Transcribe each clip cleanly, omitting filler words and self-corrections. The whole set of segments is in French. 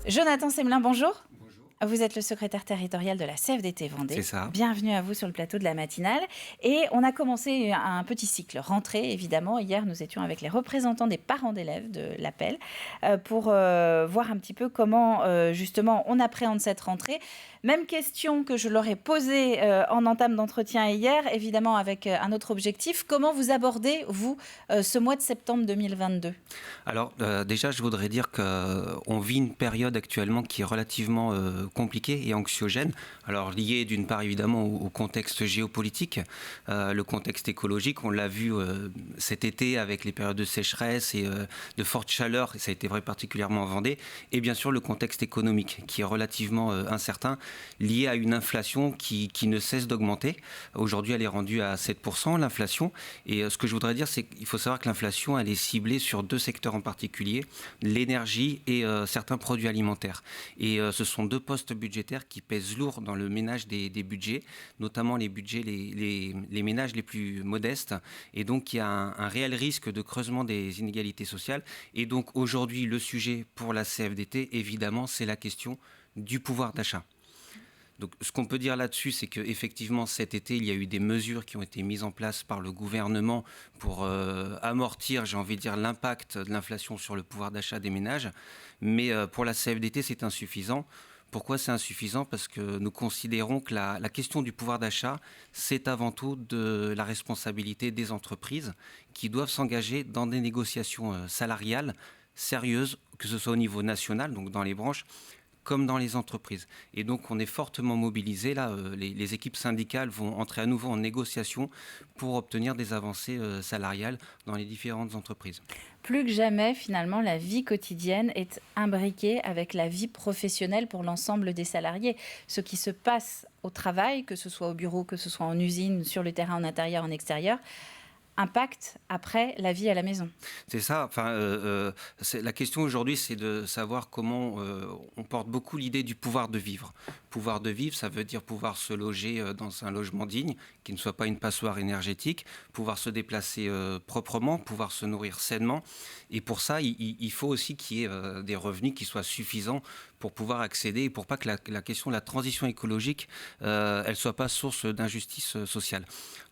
Jonathan Semelin, bonjour. Vous êtes le secrétaire territorial de la CFDT Vendée. C'est ça. Bienvenue à vous sur le plateau de la matinale. Et on a commencé un petit cycle rentrée, évidemment. Hier, nous étions avec les représentants des parents d'élèves de l'APEL pour voir un petit peu comment, justement, on appréhende cette rentrée. Même question que je leur ai posée en entame d'entretien hier, évidemment avec un autre objectif. Comment vous abordez, vous, ce mois de septembre 2022 ? Alors déjà, je voudrais dire qu'on vit une période actuellement qui est relativement compliquée et anxiogène. Alors liée d'une part évidemment au contexte géopolitique, le contexte écologique. On l'a vu cet été avec les périodes de sécheresse et de forte chaleur, et ça a été vrai particulièrement en Vendée. Et bien sûr le contexte économique qui est relativement incertain, lié à une inflation qui ne cesse d'augmenter. Aujourd'hui, elle est rendue à 7%, l'inflation. Et ce que je voudrais dire, c'est qu'il faut savoir que l'inflation, elle est ciblée sur deux secteurs en particulier, l'énergie et certains produits alimentaires. Et ce sont deux postes budgétaires qui pèsent lourd dans le ménage des budgets, notamment les budgets, les ménages les plus modestes. Et donc, il y a un réel risque de creusement des inégalités sociales. Et donc, aujourd'hui, le sujet pour la CFDT, évidemment, c'est la question du pouvoir d'achat. Donc, ce qu'on peut dire là-dessus, c'est qu'effectivement, cet été, il y a eu des mesures qui ont été mises en place par le gouvernement pour amortir, j'ai envie de dire, l'impact de l'inflation sur le pouvoir d'achat des ménages. Mais pour la CFDT, c'est insuffisant. Pourquoi c'est insuffisant ? Parce que nous considérons que la question du pouvoir d'achat, c'est avant tout de la responsabilité des entreprises qui doivent s'engager dans des négociations salariales sérieuses, que ce soit au niveau national, donc dans les branches, comme dans les entreprises. Et donc, on est fortement mobilisés. Là, les équipes syndicales vont entrer à nouveau en négociation pour obtenir des avancées salariales dans les différentes entreprises. Plus que jamais, finalement, la vie quotidienne est imbriquée avec la vie professionnelle pour l'ensemble des salariés. Ce qui se passe au travail, que ce soit au bureau, que ce soit en usine, sur le terrain, en intérieur, en extérieur, impacte après la vie à la maison. C'est ça. Enfin, la question aujourd'hui, c'est de savoir comment on porte beaucoup l'idée du pouvoir de vivre. Pouvoir de vivre, ça veut dire pouvoir se loger dans un logement digne, qui ne soit pas une passoire énergétique, pouvoir se déplacer proprement, pouvoir se nourrir sainement. Et pour ça, il faut aussi qu'il y ait des revenus qui soient suffisants pour pouvoir accéder et pour pas que la question de la transition écologique, elle soit pas source d'injustice sociale.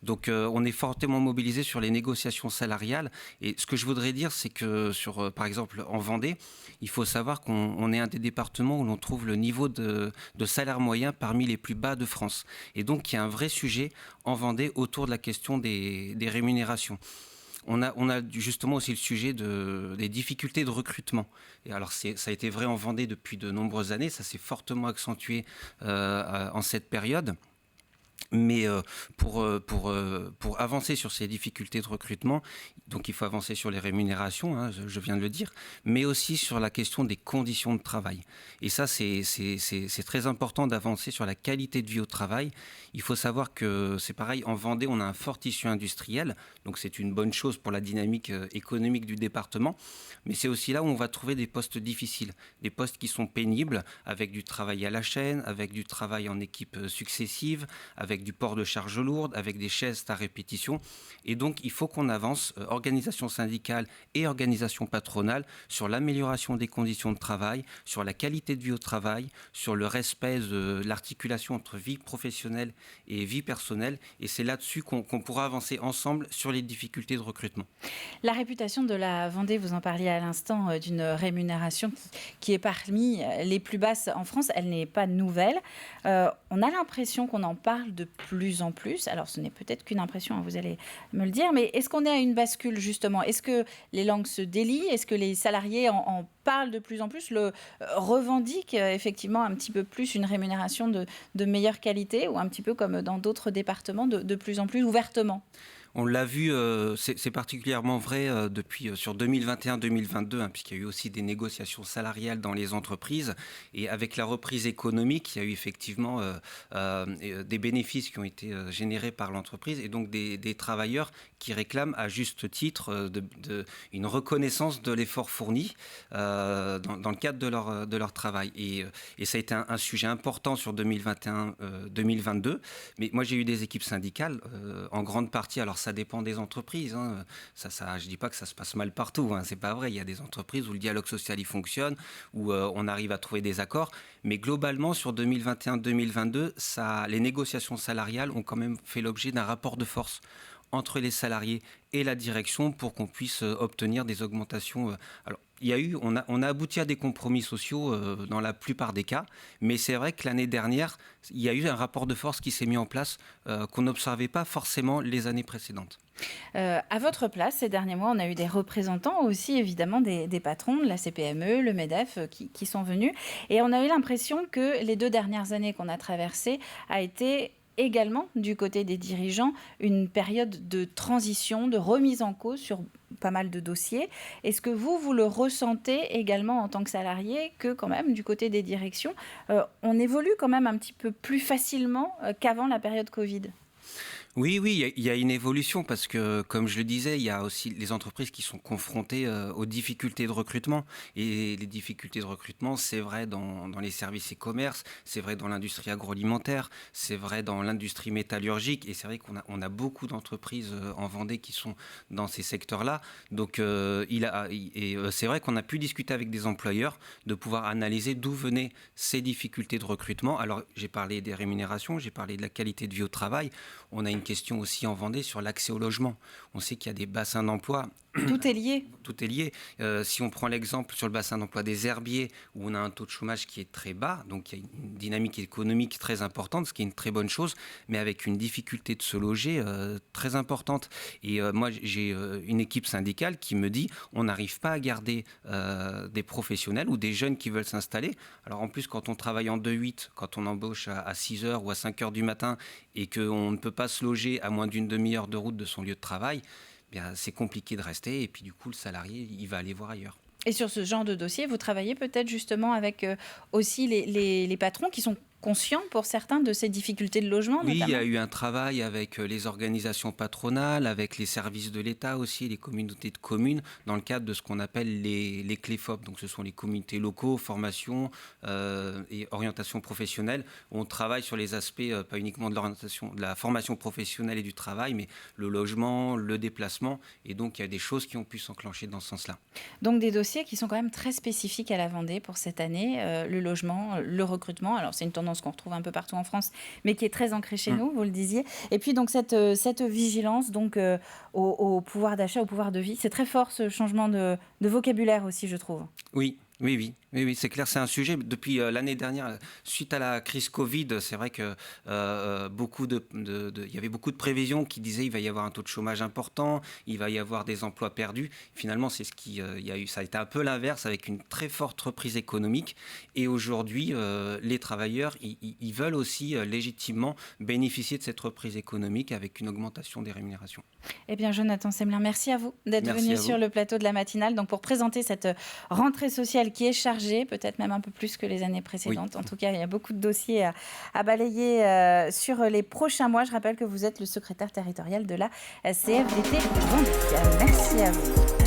Donc, on est fortement mobilisé sur les négociations salariales. Et ce que je voudrais dire, c'est que par exemple, en Vendée, il faut savoir qu'on est un des départements où l'on trouve le niveau de salaire moyen parmi les plus bas de France. Et donc, il y a un vrai sujet en Vendée autour de la question des rémunérations. On a justement aussi le sujet des difficultés de recrutement. Et alors, ça a été vrai en Vendée depuis de nombreuses années. Ça s'est fortement accentué en cette période. Mais pour avancer sur ces difficultés de recrutement, donc il faut avancer sur les rémunérations, hein, je viens de le dire, mais aussi sur la question des conditions de travail. Et ça, c'est très important d'avancer sur la qualité de vie au travail. Il faut savoir que c'est pareil, en Vendée, on a un fort tissu industriel, donc c'est une bonne chose pour la dynamique économique du département, mais c'est aussi là où on va trouver des postes difficiles, des postes qui sont pénibles, avec du travail à la chaîne, avec du travail en équipe successive, avec du port de charges lourdes, avec des chaises à répétition. Et donc, il faut qu'on avance, organisation syndicale et organisation patronale, sur l'amélioration des conditions de travail, sur la qualité de vie au travail, sur le respect de l'articulation entre vie professionnelle et vie personnelle. Et c'est là-dessus qu'on pourra avancer ensemble sur les difficultés de recrutement. La réputation de la Vendée, vous en parliez à l'instant, d'une rémunération qui est parmi les plus basses en France, elle n'est pas nouvelle. On a l'impression qu'on en parle de plus en plus. Alors, ce n'est peut-être qu'une impression, hein, vous allez me le dire, mais est-ce qu'on est à une bascule, justement ? Est-ce que les langues se délient ? Est-ce que les salariés en parlent de plus en plus, revendiquent effectivement un petit peu plus une rémunération de meilleure qualité, ou un petit peu comme dans d'autres départements, de plus en plus ouvertement ? On l'a vu, c'est particulièrement vrai sur 2021-2022, hein, puisqu'il y a eu aussi des négociations salariales dans les entreprises. Et avec la reprise économique, il y a eu effectivement des bénéfices qui ont été générés par l'entreprise, et donc des travailleurs qui réclament à juste titre une reconnaissance de l'effort fourni dans le cadre de leur travail. Et ça a été un sujet important sur 2021-2022. Mais moi, j'ai eu des équipes syndicales, en grande partie, alors ça dépend des entreprises. Hein. Je ne dis pas que ça se passe mal partout, hein. C'est pas vrai. Il y a des entreprises où le dialogue social il fonctionne, où on arrive à trouver des accords. Mais globalement, sur 2021-2022, les négociations salariales ont quand même fait l'objet d'un rapport de force entre les salariés et la direction pour qu'on puisse obtenir des augmentations. Alors, on a abouti à des compromis sociaux dans la plupart des cas, mais c'est vrai que l'année dernière, il y a eu un rapport de force qui s'est mis en place qu'on n'observait pas forcément les années précédentes. À votre place, ces derniers mois, on a eu des représentants aussi, évidemment, des patrons de la CPME, le MEDEF, qui sont venus. Et on a eu l'impression que les 2 dernières années qu'on a traversées a été également, du côté des dirigeants, une période de transition, de remise en cause sur pas mal de dossiers. Est-ce que vous le ressentez également en tant que salarié, que quand même, du côté des directions, on évolue quand même un petit peu plus facilement qu'avant la période Covid ? Oui, il y a une évolution parce que, comme je le disais, il y a aussi les entreprises qui sont confrontées aux difficultés de recrutement. Et les difficultés de recrutement, c'est vrai dans les services et commerces, c'est vrai dans l'industrie agroalimentaire, c'est vrai dans l'industrie métallurgique. Et c'est vrai qu'on a beaucoup d'entreprises en Vendée qui sont dans ces secteurs-là. Donc, c'est vrai qu'on a pu discuter avec des employeurs de pouvoir analyser d'où venaient ces difficultés de recrutement. Alors, j'ai parlé des rémunérations, j'ai parlé de la qualité de vie au travail. On a une question aussi en Vendée sur l'accès au logement. On sait qu'il y a des bassins d'emploi. Tout est lié. Tout est lié. Si on prend l'exemple sur le bassin d'emploi des herbiers, où on a un taux de chômage qui est très bas, donc il y a une dynamique économique très importante, ce qui est une très bonne chose, mais avec une difficulté de se loger très importante. Et moi, j'ai une équipe syndicale qui me dit on n'arrive pas à garder des professionnels ou des jeunes qui veulent s'installer. Alors en plus, quand on travaille en 2-8, quand on embauche à 6h ou à 5h du matin et qu'on ne peut pas se loger à moins d'une demi-heure de route de son lieu de travail, bien, c'est compliqué de rester et puis du coup le salarié il va aller voir ailleurs. Et sur ce genre de dossier, vous travaillez peut-être justement avec aussi les patrons qui sont conscients pour certains de ces difficultés de logement, oui, notamment. Il y a eu un travail avec les organisations patronales, avec les services de l'État aussi, les communautés de communes, dans le cadre de ce qu'on appelle les CLEFOP. Donc ce sont les comités locaux, formation et orientation professionnelle. On travaille sur les aspects, pas uniquement de l'orientation, de la formation professionnelle et du travail, mais le logement, le déplacement. Et donc il y a des choses qui ont pu s'enclencher dans ce sens-là. Donc des dossiers qui sont quand même très spécifiques à la Vendée pour cette année, le logement, le recrutement. Alors c'est une tendance qu'on retrouve un peu partout en France, mais qui est très ancrée chez nous, vous le disiez. Et puis donc cette vigilance donc, au pouvoir d'achat, au pouvoir de vie. C'est très fort ce changement de vocabulaire aussi, je trouve. Oui, c'est clair, c'est un sujet. Depuis l'année dernière, suite à la crise Covid, c'est vrai que il y avait beaucoup de prévisions qui disaient qu'il va y avoir un taux de chômage important, il va y avoir des emplois perdus. Finalement, c'est ce qui il y a eu. Ça a été un peu l'inverse avec une très forte reprise économique. Et aujourd'hui, les travailleurs, ils veulent aussi légitimement bénéficier de cette reprise économique avec une augmentation des rémunérations. Eh bien, Jonathan Semelin, merci à vous d'être venu sur le plateau de la matinale donc pour présenter cette rentrée sociale qui est chargée, peut-être même un peu plus que les années précédentes. Oui. En tout cas, il y a beaucoup de dossiers à balayer sur les prochains mois. Je rappelle que vous êtes le secrétaire territorial de la CFDT Vendée. Merci à vous.